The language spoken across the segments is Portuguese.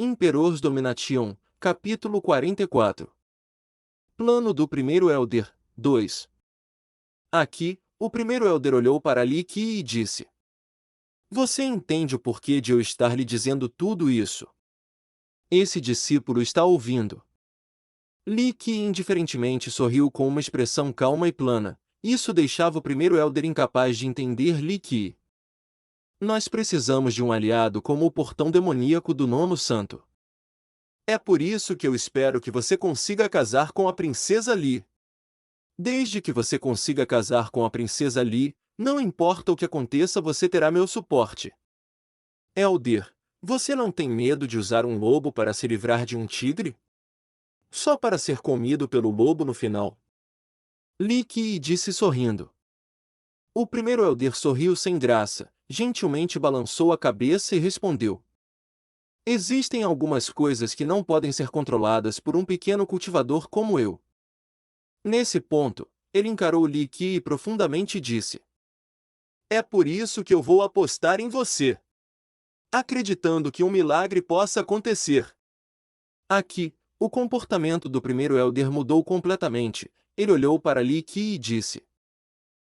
Imperors Domination, capítulo 44. Plano do primeiro Elder, 2. Aqui, o primeiro Elder olhou para Li Qi e disse: Você entende o porquê de eu estar lhe dizendo tudo isso? Esse discípulo está ouvindo. Li Qi indiferentemente sorriu com uma expressão calma e plana. Isso deixava o primeiro Elder incapaz de entender Li Qi. Nós precisamos de um aliado como o portão demoníaco do Nono Santo. É por isso que eu espero que você consiga casar com a princesa Li. Desde que você consiga casar com a princesa Li, não importa o que aconteça, você terá meu suporte. Elder, você não tem medo de usar um lobo para se livrar de um tigre? Só para ser comido pelo lobo no final. Li Qi disse sorrindo. O primeiro Elder sorriu sem graça, gentilmente balançou a cabeça e respondeu: Existem algumas coisas que não podem ser controladas por um pequeno cultivador como eu. Nesse ponto, ele encarou Li Qi profundamente e disse: É por isso que eu vou apostar em você, acreditando que um milagre possa acontecer. Aqui, o comportamento do primeiro Elder mudou completamente. Ele olhou para Li Qi e disse: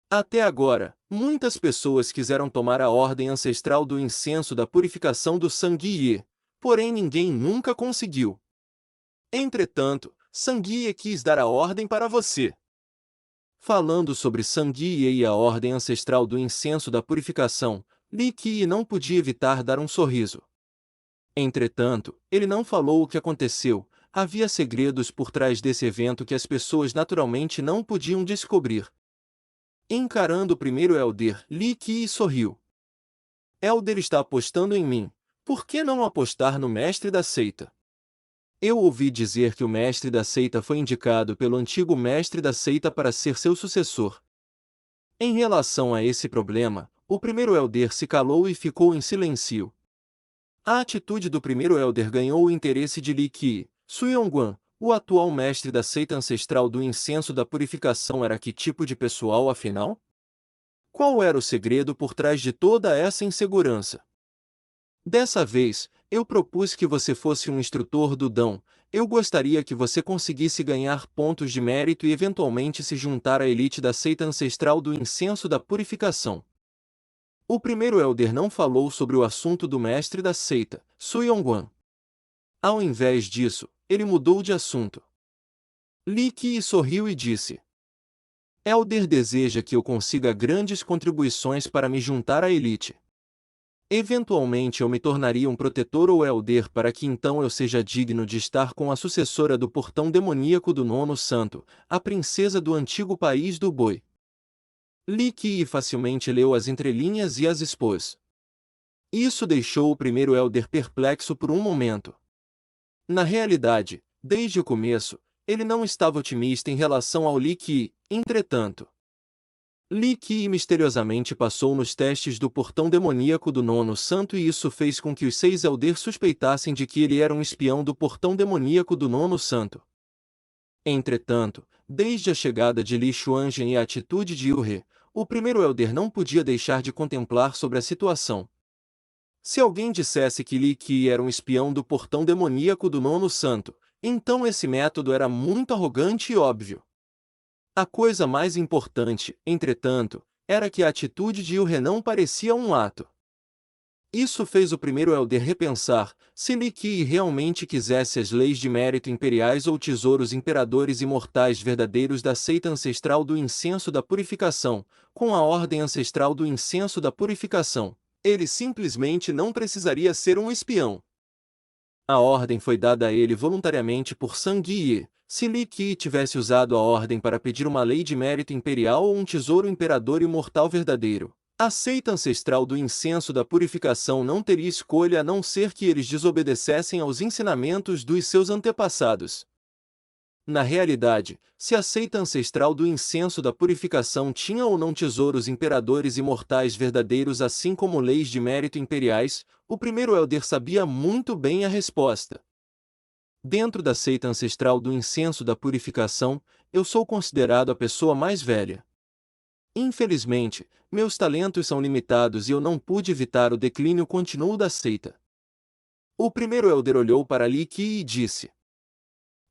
Até agora, muitas pessoas quiseram tomar a ordem ancestral do incenso da purificação do Sanguiye, porém ninguém nunca conseguiu. Entretanto, Sanguiye quis dar a ordem para você. Falando sobre Sanguiye e a ordem ancestral do incenso da purificação, Li Qi não podia evitar dar um sorriso. Entretanto, ele não falou o que aconteceu. Havia segredos por trás desse evento que as pessoas naturalmente não podiam descobrir. Encarando o primeiro Elder, Li Qi sorriu. Elder está apostando em mim. Por que não apostar no mestre da seita? Eu ouvi dizer que o mestre da seita foi indicado pelo antigo mestre da seita para ser seu sucessor. Em relação a esse problema, o primeiro Elder se calou e ficou em silêncio. A atitude do primeiro Elder ganhou o interesse de Li Qi. Su Yongguan, o atual mestre da seita ancestral do incenso da purificação, era que tipo de pessoal afinal? Qual era o segredo por trás de toda essa insegurança? Dessa vez, eu propus que você fosse um instrutor do Dão. Eu gostaria que você conseguisse ganhar pontos de mérito e eventualmente se juntar à elite da seita ancestral do incenso da purificação. O primeiro Elder não falou sobre o assunto do mestre da seita, Su Yongguan. Ao invés disso, ele mudou de assunto. Li Qi sorriu e disse: Elder deseja que eu consiga grandes contribuições para me juntar à elite. Eventualmente eu me tornaria um protetor ou Elder para que então eu seja digno de estar com a sucessora do portão demoníaco do Nono Santo, a princesa do antigo país do boi. Li Qi facilmente leu as entrelinhas e as expôs. Isso deixou o primeiro Elder perplexo por um momento. Na realidade, desde o começo, ele não estava otimista em relação ao Li Qi. Entretanto, Li Qi misteriosamente passou nos testes do portão demoníaco do Nono Santo e isso fez com que os 6 Elder suspeitassem de que ele era um espião do portão demoníaco do Nono Santo. Entretanto, desde a chegada de Li Xuanzhen e a atitude de Yu He, o primeiro Elder não podia deixar de contemplar sobre a situação. Se alguém dissesse que Li Qi era um espião do portão demoníaco do Nono Santo, então esse método era muito arrogante e óbvio. A coisa mais importante, entretanto, era que a atitude de Yu He não parecia um ato. Isso fez o primeiro Elder repensar: se Li Qi realmente quisesse as leis de mérito imperiais ou tesouros imperadores imortais verdadeiros da seita ancestral do incenso da purificação, com a ordem ancestral do incenso da purificação, ele simplesmente não precisaria ser um espião. A ordem foi dada a ele voluntariamente por Sanguiye. Se Li Qi tivesse usado a ordem para pedir uma lei de mérito imperial ou um tesouro imperador imortal verdadeiro, a seita ancestral do incenso da purificação não teria escolha a não ser que eles desobedecessem aos ensinamentos dos seus antepassados. Na realidade, se a seita ancestral do incenso da purificação tinha ou não tesouros imperadores imortais verdadeiros assim como leis de mérito imperiais, o primeiro Elder sabia muito bem a resposta. Dentro da seita ancestral do incenso da purificação, eu sou considerado a pessoa mais velha. Infelizmente, meus talentos são limitados e eu não pude evitar o declínio contínuo da seita. O primeiro elder olhou para Li Qi e disse: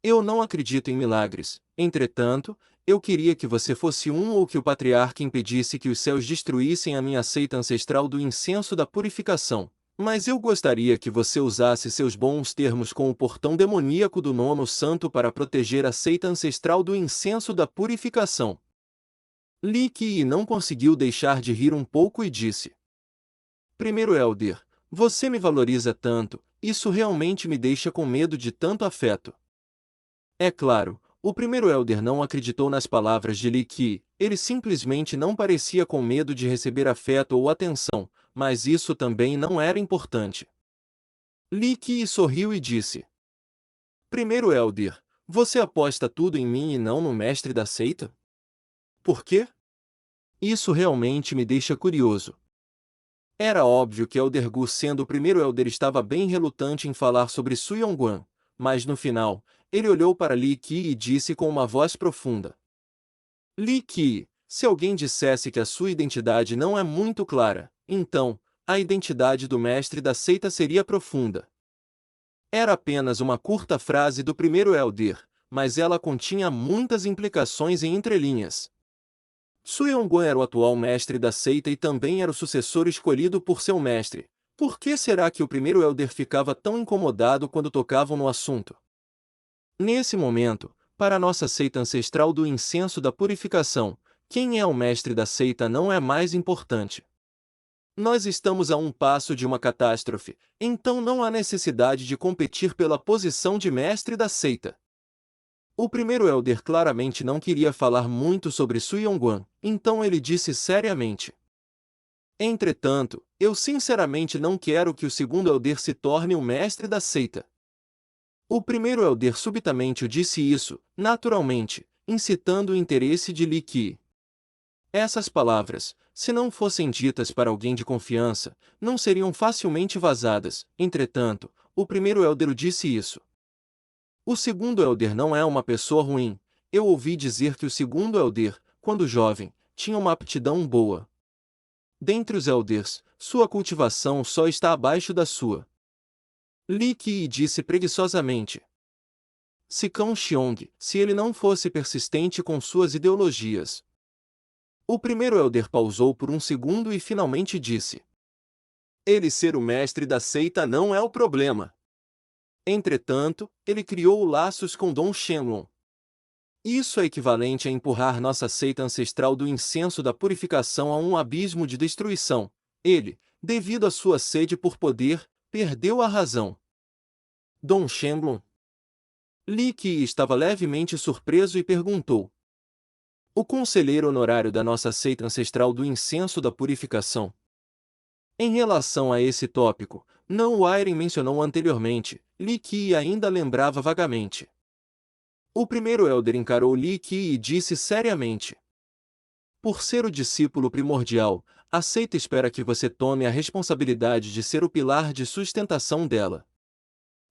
Eu não acredito em milagres. Entretanto, eu queria que você fosse um ou que o patriarca impedisse que os céus destruíssem a minha seita ancestral do incenso da purificação. Mas eu gostaria que você usasse seus bons termos com o portão demoníaco do nono santo para proteger a seita ancestral do incenso da purificação. Li Qi não conseguiu deixar de rir um pouco e disse: Primeiro elder, você me valoriza tanto, isso realmente me deixa com medo de tanto afeto. É claro, o primeiro elder não acreditou nas palavras de Li Qi, ele simplesmente não parecia com medo de receber afeto ou atenção, mas isso também não era importante. Li Qi sorriu e disse: Primeiro elder, você aposta tudo em mim e não no mestre da seita? Por quê? Isso realmente me deixa curioso. Era óbvio que Elder Gu, sendo o primeiro elder, estava bem relutante em falar sobre Su Yongguan, mas no final, ele olhou para Li Qi e disse com uma voz profunda: Li Qi, se alguém dissesse que a sua identidade não é muito clara, então, a identidade do mestre da seita seria profunda. Era apenas uma curta frase do primeiro elder, mas ela continha muitas implicações em entrelinhas. Su Yongguan era o atual mestre da seita e também era o sucessor escolhido por seu mestre. Por que será que o primeiro elder ficava tão incomodado quando tocavam no assunto? Nesse momento, para nossa seita ancestral do incenso da purificação, quem é o mestre da seita não é mais importante. Nós estamos a um passo de uma catástrofe, então não há necessidade de competir pela posição de mestre da seita. O primeiro elder claramente não queria falar muito sobre Su Yongguan, então ele disse seriamente: Entretanto, eu sinceramente não quero que o segundo elder se torne o mestre da seita. O primeiro elder subitamente o disse isso, naturalmente, incitando o interesse de Li Qi. Essas palavras, se não fossem ditas para alguém de confiança, não seriam facilmente vazadas. Entretanto, o primeiro elder o disse isso. O segundo elder não é uma pessoa ruim. Eu ouvi dizer que o segundo elder, quando jovem, tinha uma aptidão boa. Dentre os elders, sua cultivação só está abaixo da sua. Li Qi disse preguiçosamente. Se Kang Xiong, se ele não fosse persistente com suas ideologias. O primeiro elder pausou por um segundo e finalmente disse: Ele ser o mestre da seita não é o problema. Entretanto, ele criou laços com Dong Shenlong. Isso é equivalente a empurrar nossa seita ancestral do incenso da purificação a um abismo de destruição. Ele, devido à sua sede por poder, perdeu a razão. Dong Shenlong. Li Qi estava levemente surpreso e perguntou: O conselheiro honorário da nossa seita ancestral do incenso da purificação? Em relação a esse tópico, não o Airen mencionou anteriormente, Li Qi ainda lembrava vagamente. O primeiro elder encarou Li Qi e disse seriamente: Por ser o discípulo primordial, a seita espera que você tome a responsabilidade de ser o pilar de sustentação dela.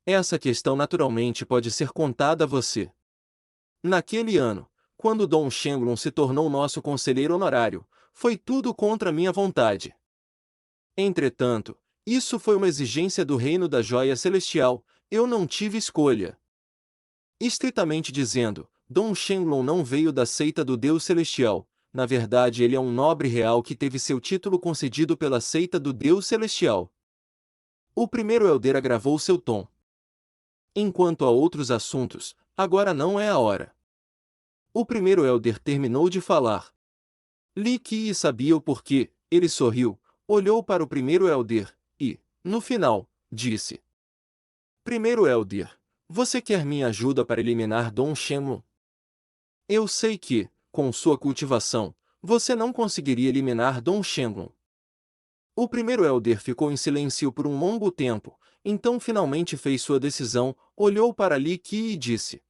Essa questão naturalmente pode ser contada a você. Naquele ano, quando Dong Shenlong se tornou nosso conselheiro honorário, foi tudo contra minha vontade. Entretanto, isso foi uma exigência do reino da joia celestial, eu não tive escolha. Estritamente dizendo, Dong Shenlong não veio da seita do Deus Celestial, na verdade ele é um nobre real que teve seu título concedido pela seita do Deus Celestial. O primeiro elder agravou seu tom. Enquanto a outros assuntos, agora não é a hora. O primeiro elder terminou de falar. Li Qi sabia o porquê, ele sorriu, olhou para o primeiro elder, e, no final, disse: Primeiro elder, você quer minha ajuda para eliminar Dong Shenlong? Eu sei que, com sua cultivação, você não conseguiria eliminar Dong Shenlong. O primeiro elder ficou em silêncio por um longo tempo, então finalmente fez sua decisão, olhou para Li Qi e disse: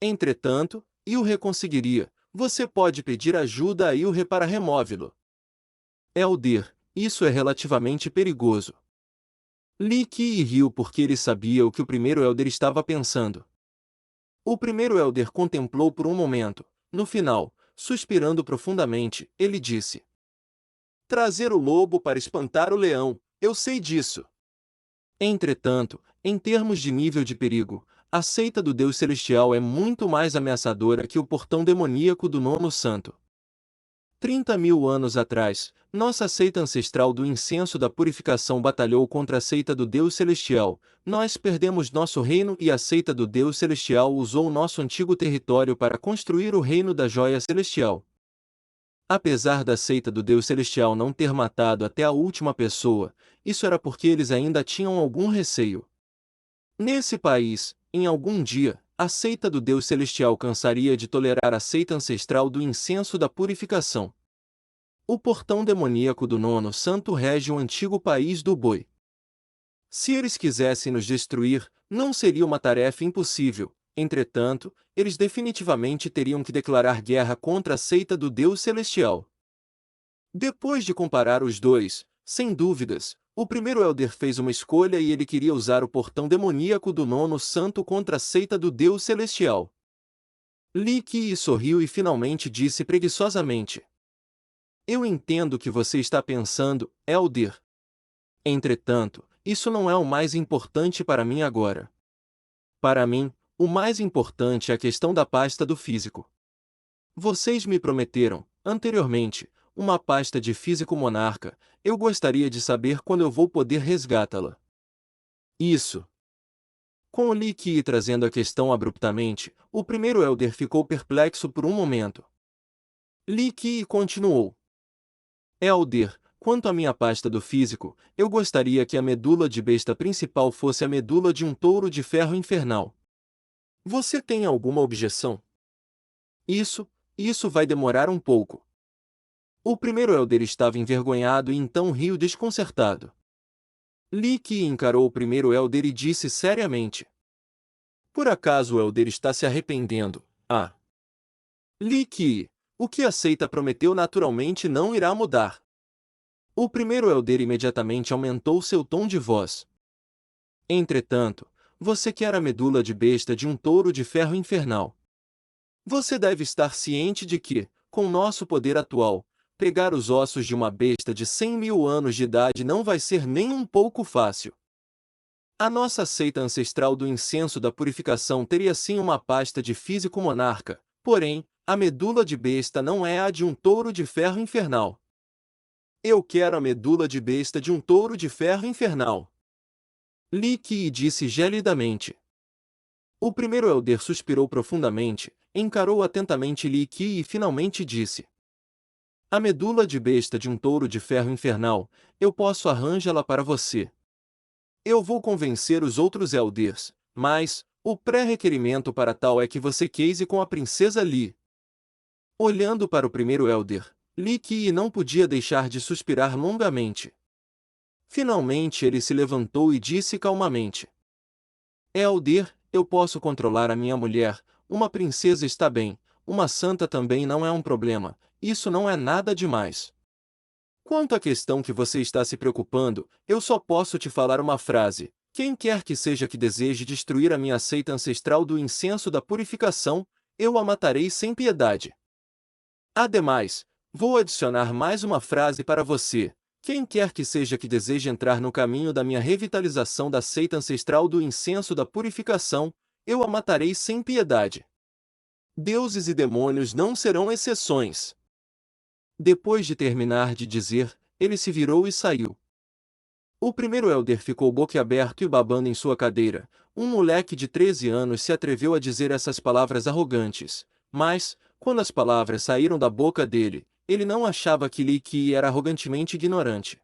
Entretanto, Ilhe conseguiria, você pode pedir ajuda a Ilhe para remóvê-lo. Elder, isso é relativamente perigoso. Li Qi riu porque ele sabia o que o primeiro elder estava pensando. O primeiro elder contemplou por um momento. No final, suspirando profundamente, ele disse: Trazer o lobo para espantar o leão, eu sei disso. Entretanto, em termos de nível de perigo, a seita do Deus Celestial é muito mais ameaçadora que o portão demoníaco do Nono Santo. 30.000 anos atrás, nossa seita ancestral do incenso da purificação batalhou contra a seita do Deus Celestial. Nós perdemos nosso reino e a seita do Deus Celestial usou nosso antigo território para construir o reino da joia celestial. Apesar da seita do Deus Celestial não ter matado até a última pessoa, isso era porque eles ainda tinham algum receio. Nesse país, em algum dia, a seita do Deus Celestial cansaria de tolerar a seita ancestral do incenso da purificação. O portão demoníaco do Nono Santo rege o antigo país do boi. Se eles quisessem nos destruir, não seria uma tarefa impossível. Entretanto, eles definitivamente teriam que declarar guerra contra a seita do Deus Celestial. Depois de comparar os dois, sem dúvidas, o primeiro Elder fez uma escolha e ele queria usar o portão demoníaco do Nono Santo contra a seita do Deus Celestial. Li Qi sorriu e finalmente disse preguiçosamente: Eu entendo o que você está pensando, Elder. Entretanto, isso não é o mais importante para mim agora. Para mim, o mais importante é a questão da pasta do físico. Vocês me prometeram, anteriormente, uma pasta de físico monarca. Eu gostaria de saber quando eu vou poder resgatá-la. Isso. Com o Li Qi trazendo a questão abruptamente, o primeiro Elder ficou perplexo por um momento. Li Qi continuou: Elder, quanto à minha pasta do físico, eu gostaria que a medula de besta principal fosse a medula de um touro de ferro infernal. Você tem alguma objeção? Isso vai demorar um pouco. O primeiro Elder estava envergonhado e então riu desconcertado. Li Qi encarou o primeiro Elder e disse seriamente: Por acaso o Elder está se arrependendo? Ah! Li Qi, o que a seita prometeu naturalmente não irá mudar. O primeiro Elder imediatamente aumentou seu tom de voz. Entretanto, você quer a medula de besta de um touro de ferro infernal. Você deve estar ciente de que, com nosso poder atual, pegar os ossos de uma besta de 100.000 anos de idade não vai ser nem um pouco fácil. A nossa seita ancestral do incenso da purificação teria sim uma pasta de físico monarca, porém, a medula de besta não é a de um touro de ferro infernal. Eu quero a medula de besta de um touro de ferro infernal. Li Qi disse gelidamente. O primeiro Elder suspirou profundamente, encarou atentamente Li Qi e finalmente disse: A medula de besta de um touro de ferro infernal, eu posso arranjá-la para você. Eu vou convencer os outros Elders, mas o pré-requerimento para tal é que você case com a princesa Li. Olhando para o primeiro Elder, Li Qi não podia deixar de suspirar longamente. Finalmente ele se levantou e disse calmamente: Elder, eu posso controlar a minha mulher, uma princesa está bem, uma santa também não é um problema, isso não é nada demais. Quanto à questão que você está se preocupando, eu só posso te falar uma frase: quem quer que seja que deseje destruir a minha seita ancestral do incenso da purificação, eu a matarei sem piedade. Ademais, vou adicionar mais uma frase para você: quem quer que seja que deseje entrar no caminho da minha revitalização da seita ancestral do incenso da purificação, eu a matarei sem piedade. Deuses e demônios não serão exceções. Depois de terminar de dizer, ele se virou e saiu. O primeiro Elder ficou boquiaberto e babando em sua cadeira. Um moleque de 13 anos se atreveu a dizer essas palavras arrogantes, mas, quando as palavras saíram da boca dele, ele não achava que Li Qi era arrogantemente ignorante.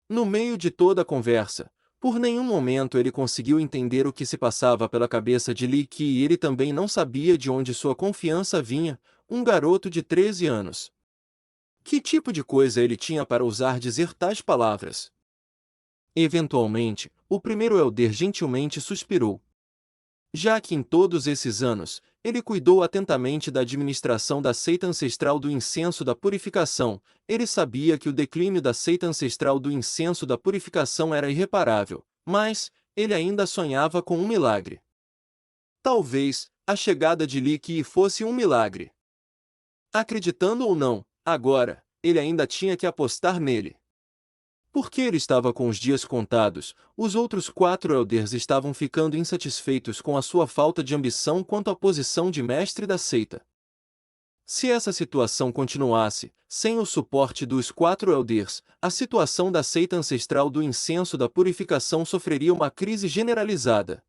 No meio de toda a conversa, por nenhum momento ele conseguiu entender o que se passava pela cabeça de Li Qi e ele também não sabia de onde sua confiança vinha, um garoto de 13 anos. Que tipo de coisa ele tinha para ousar dizer tais palavras? Eventualmente, o primeiro Elder gentilmente suspirou. Já que em todos esses anos, ele cuidou atentamente da administração da seita ancestral do incenso da purificação, ele sabia que o declínio da seita ancestral do incenso da purificação era irreparável, mas ele ainda sonhava com um milagre. Talvez a chegada de Li Qi fosse um milagre. Acreditando ou não, agora, ele ainda tinha que apostar nele. Porque ele estava com os dias contados, os outros 4 elders estavam ficando insatisfeitos com a sua falta de ambição quanto à posição de mestre da seita. Se essa situação continuasse, sem o suporte dos 4 elders, a situação da seita ancestral do incenso da purificação sofreria uma crise generalizada.